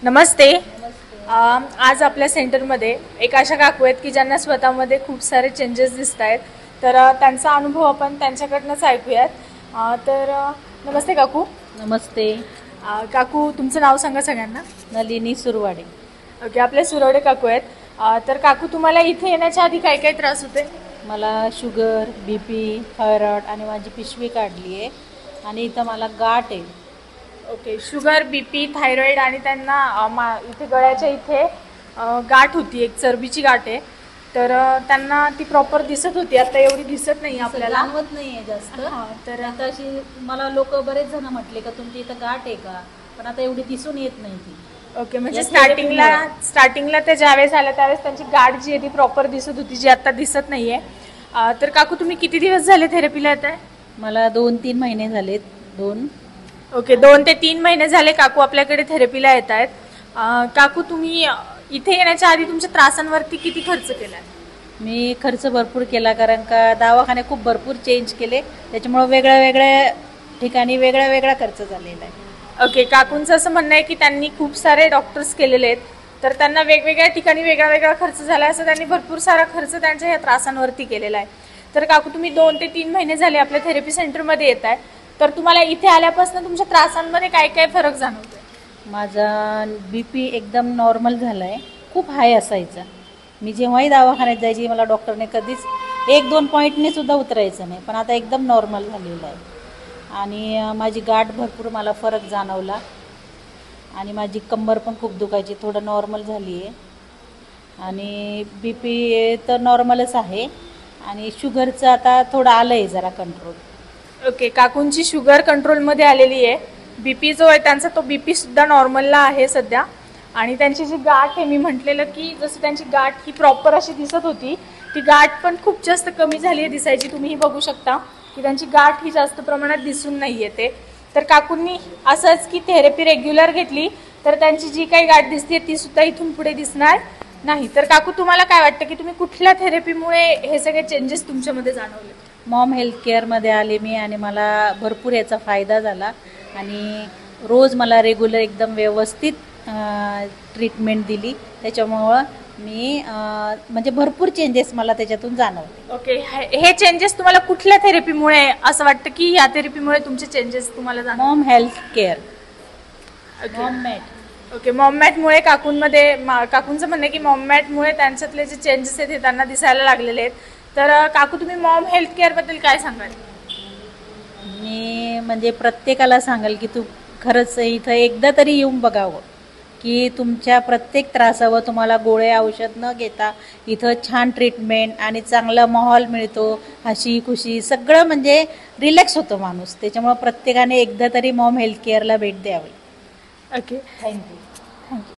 नमस्ते। आज आपल्या सेंटरमध्ये एक अशा काकू आहेत की ज्यांना स्वतःमध्ये खूप सारे चेंजेस दिसत आहेत, तर त्यांचा अनुभव आपण त्यांच्याकडनंच ऐकूयात। नमस्ते काकू। नमस्ते। काकू, तुमचं नाव सांगा सगळ्यांना। नलिनी सुरवाडे। ओके, आपले सुरवडे काकू आहेत। तर काकू, तुम्हाला इथे येण्याच्या आधी काय काय त्रास होते? मला शुगर, बीपी, थायरॉइड आणि माझी पिशवी काढली आहे आणि इथं मला गाठ आहे। ओके, शुगर, बीपी, थायरॉइड आणि त्यांना इथे गळ्याच्या इथे गाठ होती, एक चरबीची गाठ आहे। तर त्यांना ती प्रॉपर दिसत होती, आता एवढी दिसत नाही आपल्याला, जाणवत नाहीये जास्त। तर आता अशी मला लोक बरेच जण म्हटले का तुमची इथं गाठ आहे का, पण आता एवढी दिसून येत नाही ती। ओके, म्हणजे स्टार्टिंगला ते ज्यावेळेस आल्या त्यावेळेस त्यांची गाठ जी आहे ती प्रॉपर दिसत होती, जी आता दिसत नाहीये। तर काकू, तुम्ही किती दिवस झाले थेरपीला येत आहे? मला 2-3 महिने झालेत। ओके, 2 ते 3 महिने झाले काकू आपल्याकडे थेरपीला येत आहेत। काकू, तुम्ही इथे येण्याच्या आधी तुमच्या त्रासांवरती किती खर्च केला? मी खर्च भरपूर केला, कारण का दवाखाने खूप भरपूर चेंज केले, त्याच्यामुळे वेगळ्या ठिकाणी वेगळा खर्च झालेला आहे। ओके, काकूंचं असं म्हणणं आहे की त्यांनी खूप सारे डॉक्टर्स केलेले आहेत, तर त्यांना वेगवेगळ्या ठिकाणी वेगळा खर्च झाला, असं त्यांनी भरपूर सारा खर्च त्यांच्या ह्या त्रासांवरती केलेला आहे। तर काकू, तुम्ही 2 ते 3 महिने झाले आपल्या थेरपी सेंटरमध्ये येत आहे, तर तुम्हाला इथे आल्यापासून तुमच्या त्रासांमध्ये काय काय फरक जाणवतोय? माझा बीपी एकदम नॉर्मल झाला आहे, खूप हाय असायचा। मी जेव्हाही दवाखान्यात जायची मला डॉक्टरने कधीच 1-2 पॉईंटने सुद्धा उतरायचं नाही, पण आता एकदम नॉर्मल झालेलं आहे। आणि माझी गाठ भरपूर मला फरक जाणवला आणि माझी कंबर पण खूप दुखायची, थोडं नॉर्मल झाली आहे। आणि बीपी तर नॉर्मलच आहे आणि शुगरचं आता थोडं आलं आहे जरा कंट्रोल। ओके, काकूंची शुगर कंट्रोलमध्ये आलेली आहे, बीपी जो आहे त्यांचा तो बीपी सुद्धा नॉर्मलला आहे सध्या। आणि त्यांची जी गाठ आहे, मी म्हटलेलं की जसं त्यांची गाठ ही प्रॉपर अशी दिसत होती, ती गाठ पण खूप जास्त कमी झाली आहे दिसायची। तुम्ही बघू शकता की त्यांची गाठ ही जास्त प्रमाणात दिसून नाही येते। तर काकूंनी असंच की थेरपी रेग्युलर घेतली तर त्यांची जी काही गाठ दिसते ती सुद्धा इथून पुढे दिसणार नाही। तर काकू, तुम्हाला काय वाटतं की तुम्ही कुठल्या थेरपीमुळे हे सगळे चेंजेस तुमच्यामध्ये जाणवले? मॉम हेल्थ केअरमध्ये आले मी आणि मला भरपूर याचा फायदा झाला आणि रोज मला रेग्युलर एकदम व्यवस्थित ट्रीटमेंट दिली, त्याच्यामुळं मी म्हणजे भरपूर चेंजेस मला त्याच्यातून जाणवले। ओके, हे चेंजेस तुम्हाला कुठल्या थेरपीमुळे असं वाटतं की या थेरपीमुळे तुमचे चेंजेस तुम्हाला जाणवले? Mom health care, mom mat. Okay, मॉममॅटमुळे काकूंचं म्हणणं आहे की मॉममॅटमुळे त्यांच्यातले जे चेंजेस आहेत हे त्यांना दिसायला लागलेले आहेत। तर काकू, तुम्ही मॉम हेल्थ केअरबद्दल काय सांगाल? मी म्हणजे प्रत्येकाला सांगाल की तू खरंच इथं एकदा तरी येऊन बघावं, की तुमच्या प्रत्येक त्रासावर तुम्हाला गोळे औषध न घेता इथं छान ट्रीटमेंट आणि चांगला माहोल मिळतो, हशी खुशी सगळं म्हणजे रिलॅक्स होतो माणूस। त्याच्यामुळे प्रत्येकाने एकदा तरी मॉम हेल्थ केअरला भेट द्यावी। Okay, thank you.